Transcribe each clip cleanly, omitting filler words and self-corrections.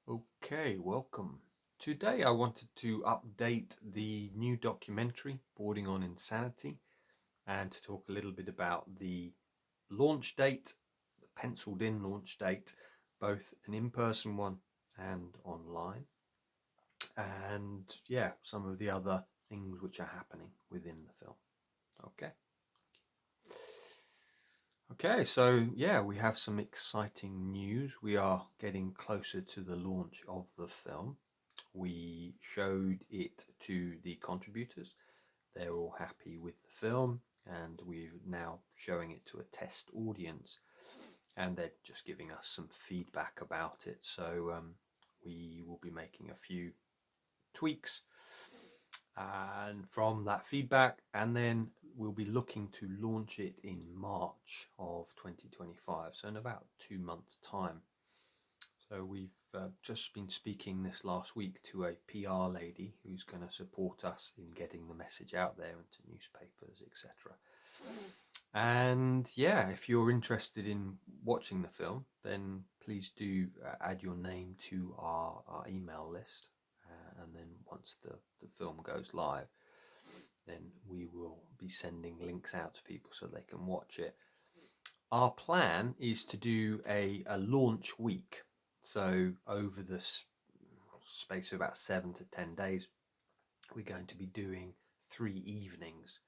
Okay, welcome. Today I wanted to update the new documentary, Boarding on Insanity, and to talk a little bit about the launch date, the penciled in launch date, both an in-person one and online, and some of the other things which are happening within the film. Okay, so we have some exciting news. We are getting closer to the launch of the film. We showed it to the contributors. They're all happy with the film, and we're now showing it to a test audience, and they're just giving us some feedback about it. So we will be making a few tweaks and from that feedback, and then we'll be looking to launch it in March of 2025, so in about 2 months time. So we've just been speaking this last week to a PR lady who's going to support us in getting the message out there into newspapers, etc. And if you're interested in watching the film, then please do add your name to our email list. And then once the film goes live, then we will be sending links out to people so they can watch it. Our plan is to do a launch week. So over the space of about 7 to 10 days, we're going to be doing 3 evenings.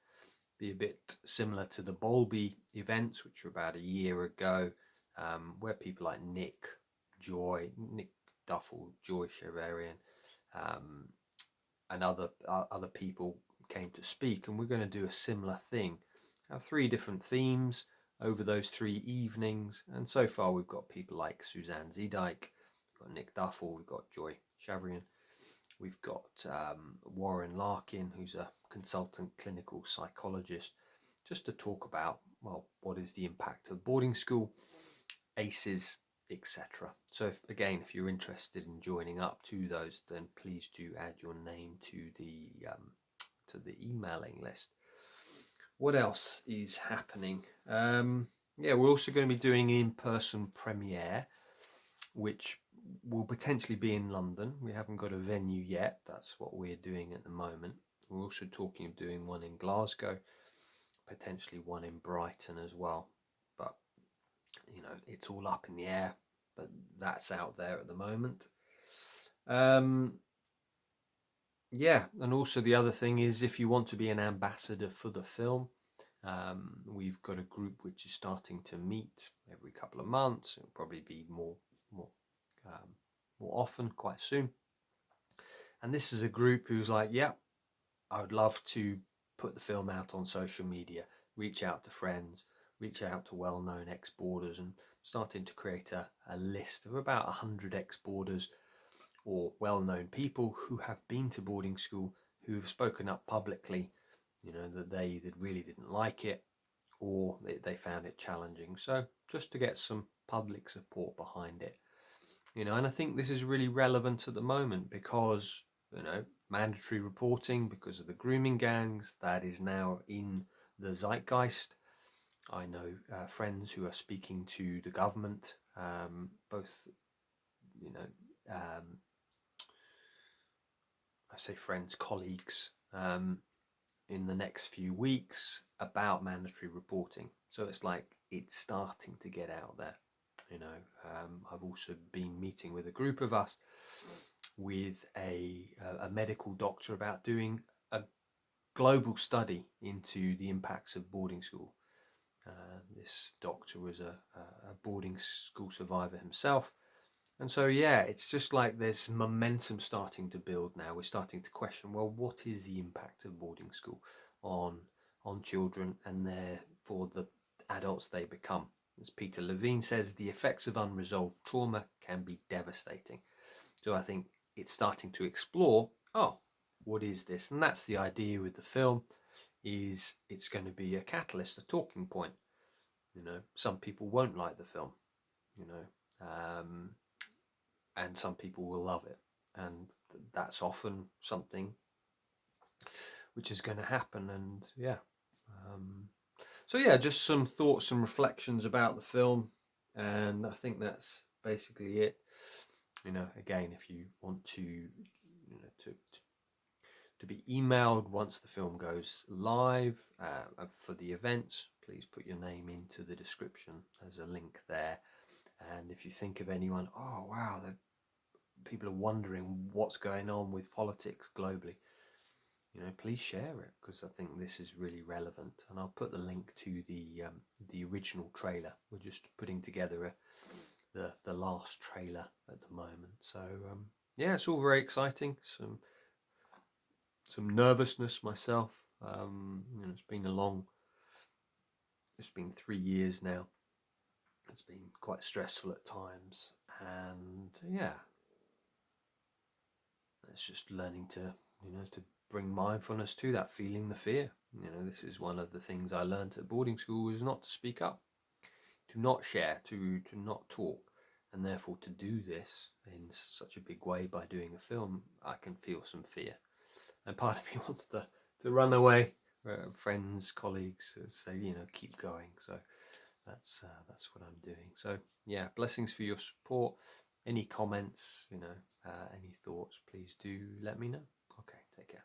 Be a bit similar to the Bowlby events, which were about a year ago, where people like Nick Duffell, Joy Schaverien, and other people came to speak, and we're going to do a similar thing. Have 3 different themes over those 3 evenings, and so far we've got people like Suzanne Zeedyk, we've got Nick Duffell, we've got Joy Schaverien, we've got Warren Larkin, who's a consultant clinical psychologist, just to talk about, well, what is the impact of boarding school, ACEs, etc. So if you're interested in joining up to those, then please do add your name to the emailing list. What else is happening? We're also going to be doing an in-person premiere, which will potentially be in London. We haven't got a venue yet. That's what we're doing at the moment. We're also talking of doing one in Glasgow, potentially one in Brighton as well. But, it's all up in the air, but that's out there at the moment. And also the other thing is, if you want to be an ambassador for the film, we've got a group which is starting to meet every couple of months. It'll probably be more often, quite soon. And this is a group who's like, I would love to put the film out on social media, reach out to friends, reach out to well-known ex-boarders, and starting to create a list of about 100 ex-boarders or well-known people who have been to boarding school, who have spoken up publicly, that they really didn't like it, or they found it challenging. So just to get some public support behind it. And I think this is really relevant at the moment because, mandatory reporting because of the grooming gangs, that is now in the zeitgeist. I know friends who are speaking to the government, both, I say friends, colleagues, in the next few weeks about mandatory reporting. So it's like it's starting to get out there. I've also been meeting with a group of us with a medical doctor about doing a global study into the impacts of boarding school. This doctor was a boarding school survivor himself. And so, it's just like there's momentum starting to build now. We're starting to question, well, what is the impact of boarding school on children and therefore the adults they become? As Peter Levine says, the effects of unresolved trauma can be devastating. So I think it's starting to explore, what is this? And that's the idea with the film, is it's going to be a catalyst, a talking point. Some people won't like the film, and some people will love it. And that's often something which is going to happen. And just some thoughts and reflections about the film, and I think that's basically it. again, if you want to be emailed once the film goes live for the events, please put your name into the description. There's a link there. And if you think of anyone, oh wow, people are wondering what's going on with politics globally, please share it, because I think this is really relevant. And I'll put the link to the original trailer. We're just putting together the last trailer at the moment. So yeah, it's all very exciting. Some nervousness myself. It's been 3 years now. It's been quite stressful at times, and yeah, it's just learning to bring mindfulness to that, feeling the fear. This is one of the things I learned at boarding school, is not to speak up, to not share, to not talk. And therefore, to do this in such a big way by doing a film, I can feel some fear. And part of me wants to run away. Friends, colleagues say, keep going. So that's what I'm doing. So yeah, blessings for your support. Any comments, any thoughts, please do let me know. Okay, take care.